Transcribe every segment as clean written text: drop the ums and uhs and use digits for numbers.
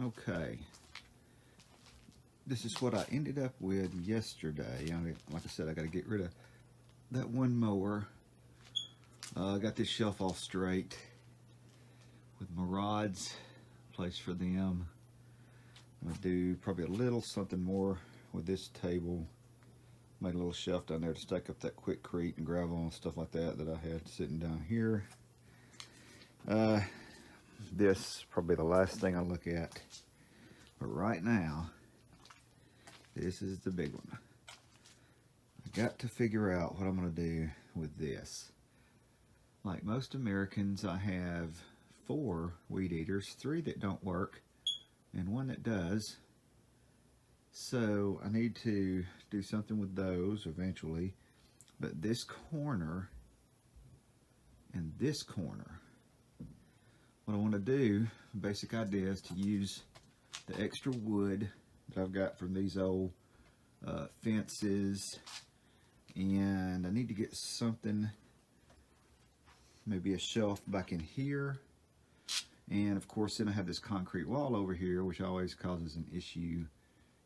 Okay, this is what I ended up with yesterday. Like I said, I got to get rid of that one mower. I got this shelf all straight with my rods, place for them. I'm gonna do probably a little something more with this table. Made a little shelf down there to stack up that quickcrete and gravel and stuff like that that I had sitting down here. This is probably the last thing I look at, but right now this is the big one. I got to figure out what I'm gonna do with this. Like most Americans, I have 4 weed eaters, 3 that don't work and 1 that does. So I need to do something with those eventually. But this corner and this corner, what I want to do, basic idea, is to use the extra wood that I've got from these old fences, and I need to get something, maybe a shelf back in here. And of course then I have this concrete wall over here, which always causes an issue,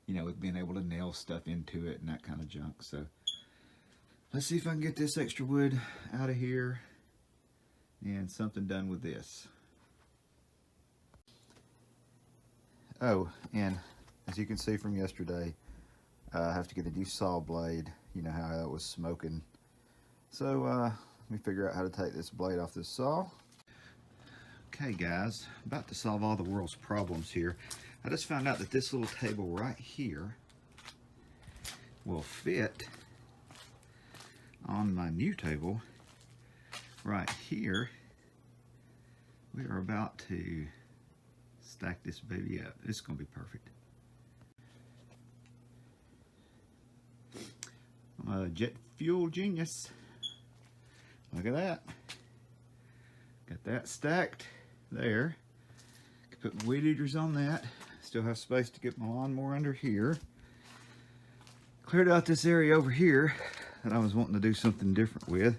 you know, with being able to nail stuff into it and that kind of junk. So let's see if I can get this extra wood out of here and something done with this. Oh, and as you can see from yesterday, I have to get a new saw blade. You know how that was smoking. So let me figure out how to take this blade off this saw. Okay guys, about to solve all the world's problems here. I just found out that this little table right here will fit on my new table right here. We are about to stack this baby up. It's gonna be perfect. I'm a jet fuel genius. Look at that. Got that stacked there. Could put weed eaters on that. Still have space to get my lawnmower under here. Cleared out this area over here that I was wanting to do something different with.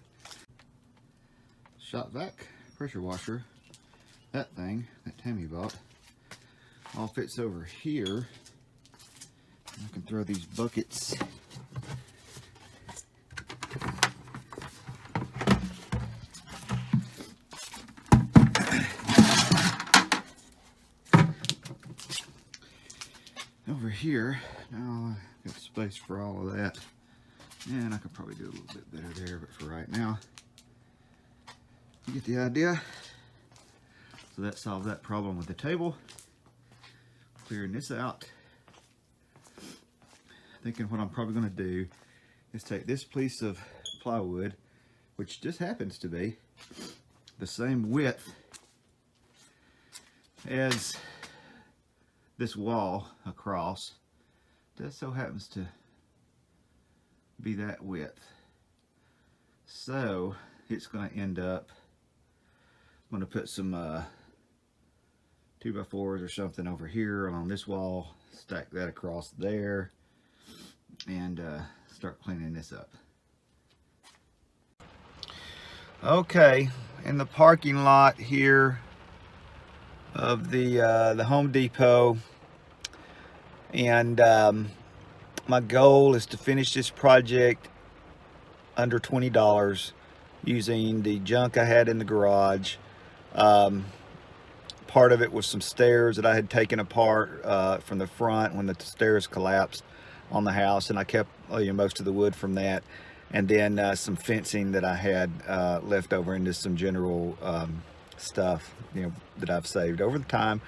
Shop vac pressure washer. That thing that Tammy bought all fits over here. I can throw these buckets over here. Now I've got space for all of that, and I could probably do a little bit better there, but for right now, you get the idea. So that solved that problem with the table. Clearing this out. Thinking what I'm probably going to do is take this piece of plywood, which just happens to be the same width as this wall across, just so happens to be that width. So it's going to end up, I'm going to put some 2x4s or something over here on this wall, stack that across there, and start cleaning this up. Okay, in the parking lot here of the Home Depot, and my goal is to finish this project under $20 using the junk I had in the garage. Part of it was some stairs that I had taken apart from the front when the stairs collapsed on the house, and I kept most of the wood from that, and then some fencing that I had left over into some general stuff, that I've saved over the time.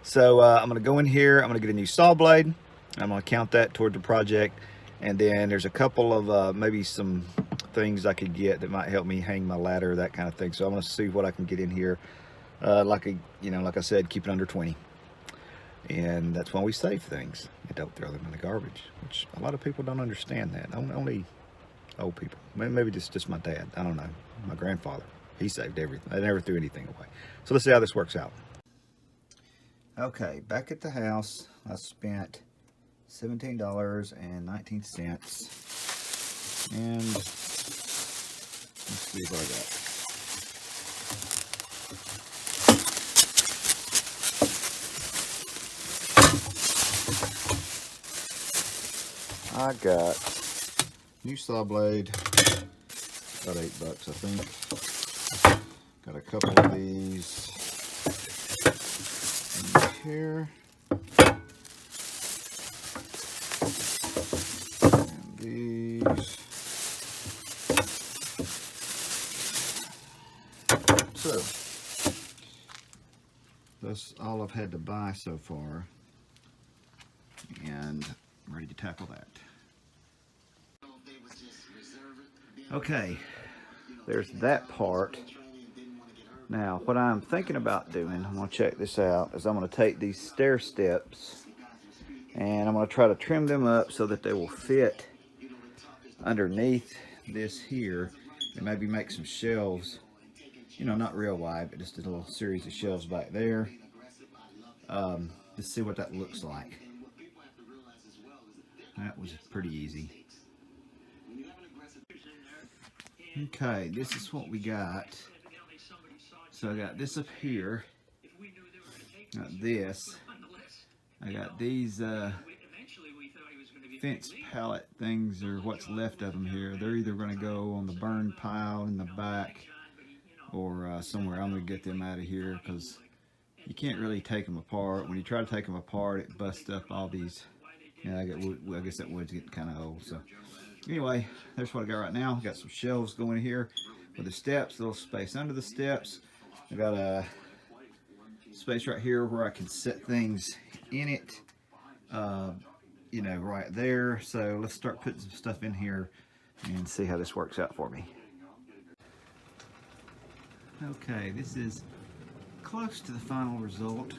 So I'm going to go in here, I'm going to get a new saw blade, I'm going to count that toward the project, and then there's a couple of maybe some things I could get that might help me hang my ladder, that kind of thing. So I'm going to see what I can get in here. Like I said, keep it under 20. And that's why we save things and don't throw them in the garbage, which a lot of people don't understand that. Only old people. Maybe just my dad. I don't know. My grandfather. He saved everything. I never threw anything away. So let's see how this works out. Okay, back at the house, I spent $17.19. And let's see what I got. I got new saw blade, about $8, I think. Got a couple of these in here. And these. So, that's all I've had to buy so far. And I'm ready to tackle that. Okay, there's that part. Now, what I'm thinking about doing, I'm going to check this out, is I'm going to take these stair steps and I'm going to try to trim them up so that they will fit underneath this here, and maybe make some shelves, you know, not real wide, but just a little series of shelves back there. Just see what that looks like. That was pretty easy. Okay, this is what we got. So I got this up here. Got this. I got these fence pallet things, or what's left of them here. They're either going to go on the burn pile in the back or somewhere. I'm going to get them out of here because you can't really take them apart. When you try to take them apart, it busts up all these. Yeah, I guess that wood's getting kind of old. So anyway, there's what I got right now. Got some shelves going here with the steps, a little space under the steps. I got a space right here where I can set things in it, you know, right there. So let's start putting some stuff in here and see how this works out for me. Okay, this is close to the final result,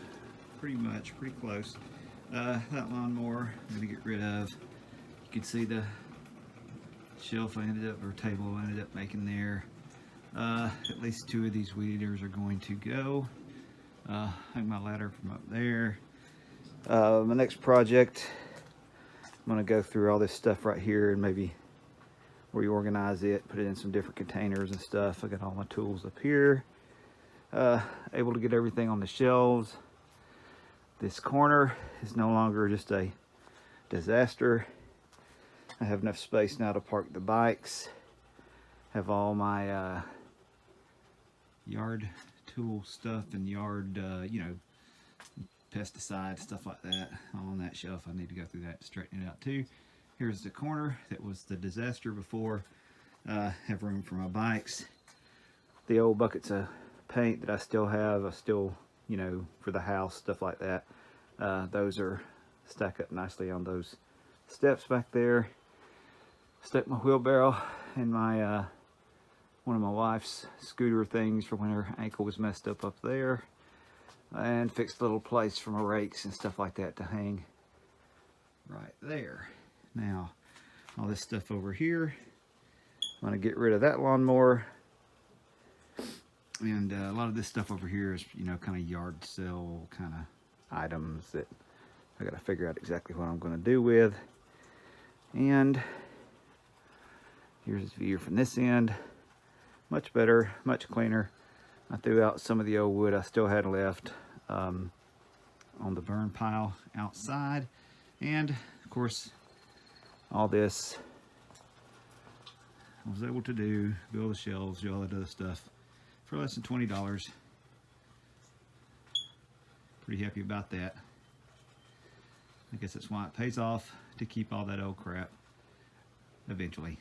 pretty close. That lawnmower I'm going to get rid of. You can see the shelf I ended up, or table I ended up making there. At least 2 of these weed eaters are going to go. Hang my ladder from up there. My next project, I'm going to go through all this stuff right here and maybe reorganize it, put it in some different containers and stuff. I got all my tools up here. Able to get everything on the shelves. This corner is no longer just a disaster. I have enough space now to park the bikes. Have all my yard tool stuff and yard, you know, pesticides, stuff like that, all on that shelf. I need to go through that to straighten it out too. Here's the corner that was the disaster before. Have room for my bikes. The old buckets of paint that I still have, you know, for the house, stuff like that. Those are stacked up nicely on those steps back there. Stuck my wheelbarrow in my one of my wife's scooter things for when her ankle was messed up there, and fixed a little place for my rakes and stuff like that to hang right there. Now, all this stuff over here, I'm going to get rid of that lawnmower. And a lot of this stuff over here is, you know, kind of yard sale kind of items that I got to figure out exactly what I'm going to do with. And here's this view from this end. Much better, much cleaner. I threw out some of the old wood I still had left on the burn pile outside. And of course, all this I was able to do, build the shelves, do all that other stuff for less than $20. Pretty happy about that. I guess that's why it pays off to keep all that old crap eventually.